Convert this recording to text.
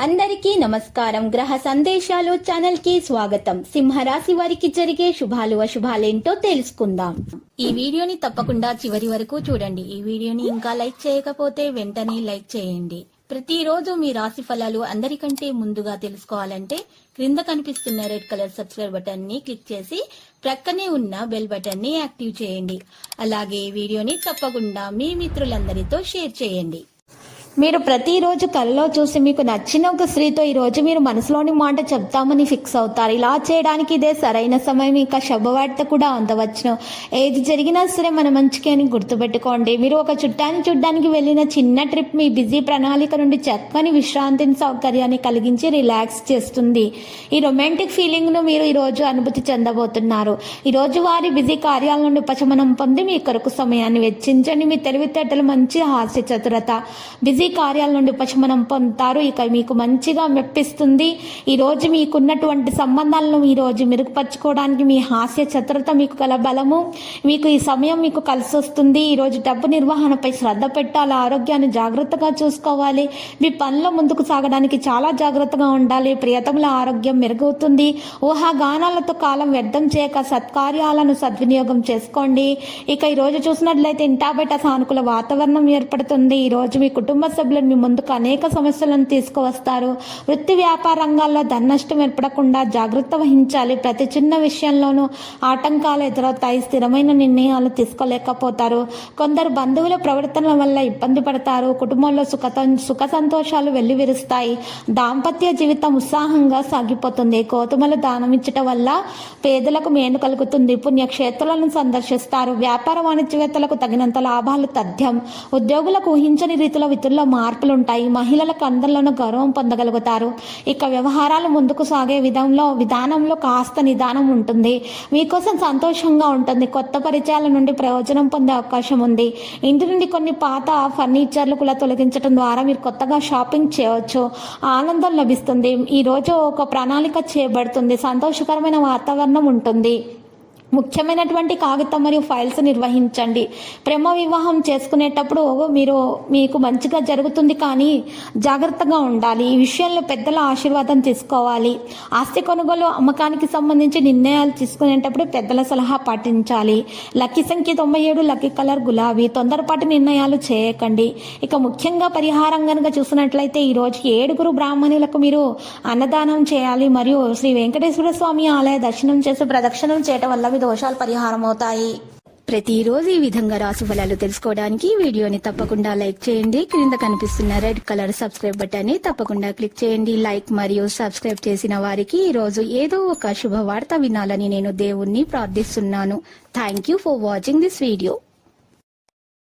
అందరికీ నమస్కారం. గ్రహ సందేశాలు ఛానల్ కి స్వాగతం. సింహరాశి వారికి జరిగే శుభాలు అశుభాలేంటో తెలుసుకుందాం. ఈ వీడియోని తప్పకుండా చివరి వరకు చూడండి. ఈ వీడియోని ఇంకా లైక్ చేయకపోతే వెంటనే లైక్ చేయండి. ప్రతిరోజు మీ రాశి ఫలాలు అందరికంటే ముందుగా తెలుసుకోవాలంటే క్రింద కనిపిస్తున్న రెడ్ కలర్ సబ్స్క్రైబ్ బటన్ ని క్లిక్ చేసి ప్రక్కనే ఉన్న బెల్ బటన్ ని యాక్టివ్ చేయండి. అలాగే వీడియోని తప్పకుండా మీ మిత్రులందరితో షేర్ చేయండి. మీరు ప్రతిరోజు కలలో చూసి మీకు నచ్చిన ఒక స్త్రీతో ఈరోజు మీరు మనసులోని మాట చెప్తామని ఫిక్స్ అవుతారు. ఇలా చేయడానికి ఇదే సరైన సమయం. ఇంకా శుభవార్త కూడా అందవచ్చును. ఏది జరిగినా సరే మన మంచికి అని గుర్తుపెట్టుకోండి. మీరు ఒక చుట్టాన్ని చూడ్డానికి వెళ్ళిన చిన్న ట్రిప్ మీ బిజీ ప్రణాళిక నుండి చక్కని విశ్రాంతిని సౌకర్యాన్ని కలిగించి రిలాక్స్ చేస్తుంది. ఈ రొమాంటిక్ ఫీలింగ్ ను మీరు ఈరోజు అనుభూతి చెందబోతున్నారు. ఈరోజు వారి బిజీ కార్యాల నుండి ఉపశమనం పొంది మీ కొరకు సమయాన్ని వెచ్చించండి. మీ తెలివితేటలు మంచి హాస్య చతురత బిజీ కార్యాల నుండి ఉపశమనం పొందుతారు. ఇక మీకు మంచిగా మెప్పిస్తుంది. ఈ రోజు మీకున్నటువంటి సంబంధాలను ఈ రోజు మెరుగుపరచుకోవడానికి మీ హాస్య చతురత మీకు గల బలము మీకు ఈ సమయం మీకు కలిసి వస్తుంది. ఈ రోజు డబ్బు నిర్వహణపై శ్రద్ధ పెట్టాలి. ఆరోగ్యాన్ని జాగ్రత్తగా చూసుకోవాలి. మీ పనిలో ముందుకు సాగడానికి చాలా జాగ్రత్తగా ఉండాలి. ప్రియతముల ఆరోగ్యం మెరుగవుతుంది. ఊహాగానాలతో కాలం వ్యర్థం చేయక సత్కార్యాలను సద్వినియోగం చేసుకోండి. ఇక ఈ రోజు చూసినట్లయితే ఇంటా బయట సానుకూల వాతావరణం ఏర్పడుతుంది. ఈ రోజు మీ కుటుంబ సభ్యులు మీ ముందుకు అనేక సమస్యలను తీసుకువస్తారు. వృత్తి వ్యాపార రంగాల్లో ధన నష్టం ఏర్పడకుండా జాగ్రత్త వహించాలి. ప్రతి చిన్న విషయంలోనూ ఆటంకాలు ఎదురవుతాయి. స్థిరమైన నిర్ణయాలు తీసుకోలేకపోతారు. కొందరు బంధువుల ప్రవర్తనల వల్ల ఇబ్బంది పడతారు. కుటుంబంలో సుఖ సంతోషాలు వెల్లివిరుస్తాయి. దాంపత్య జీవితం ఉత్సాహంగా సాగిపోతుంది. గోధుమలు దానం ఇచ్చటం వల్ల పేదలకు మేలు కలుగుతుంది. పుణ్యక్షేత్రాలను సందర్శిస్తారు. వ్యాపార వాణిజ్యవేత్తలకు తగినంత లాభాలు తథ్యం. ఉద్యోగులకు ఊహించని రీతిలో విధుల్లో మార్పులుంటాయి. మహిళలకు అందరిలోనూ గౌరవం పొందగలుగుతారు. ఇక వ్యవహారాలు ముందుకు సాగే విధానంలో కాస్త నిదానం ఉంటుంది. మీకోసం సంతోషంగా ఉంటుంది. కొత్త పరిచయాల నుండి ప్రయోజనం పొందే అవకాశం ఉంది. ఇంటి నుండి కొన్ని పాత ఫర్నిచర్లు కూడా తొలగించడం ద్వారా మీరు కొత్తగా షాపింగ్ చేయవచ్చు. ఆనందం లభిస్తుంది. ఈ రోజు ఒక ప్రణాళిక చేయబడుతుంది. సంతోషకరమైన వాతావరణం ఉంటుంది. ముఖ్యమైనటువంటి కాగితం మరియు ఫైల్స్ నిర్వహించండి. ప్రేమ వివాహం చేసుకునేటప్పుడు మీకు మంచిగా జరుగుతుంది, కానీ జాగ్రత్తగా ఉండాలి. ఈ విషయంలో పెద్దల ఆశీర్వాదం తీసుకోవాలి. ఆస్తి కొనుగోలు అమ్మకానికి సంబంధించి నిర్ణయాలు తీసుకునేటప్పుడు పెద్దల సలహా పాటించాలి. లక్కీ సంఖ్య 97, లక్కీ కలర్ గులాబీ. తొందరపాటు నిర్ణయాలు చేయకండి. ఇక ముఖ్యంగా పరిహారం కనుక చూసినట్లయితే ఈరోజు 7 బ్రాహ్మణులకు మీరు అన్నదానం చేయాలి. మరియు శ్రీ వెంకటేశ్వర స్వామి ఆలయ దర్శనం చేసి ప్రదక్షిణం చేయటం వల్ల దోషాలు పరిహారం అవుతాయి. ప్రతిరోజు ఈ విధంగా రాశి ఫలాలు తెలుసుకోవడానికి వీడియోని తప్పకుండా లైక్ చేయండి. క్రింద కనిపిస్తున్న రెడ్ కలర్ సబ్స్క్రైబ్ బటన్ ని తప్పకుండా క్లిక్ చేయండి. లైక్ మరియు సబ్స్క్రైబ్ చేసిన వారికి ఈ రోజు ఏదో ఒక శుభవార్త వినాలని నేను దేవుణ్ణి ప్రార్థిస్తున్నాను. Thank you for watching this video.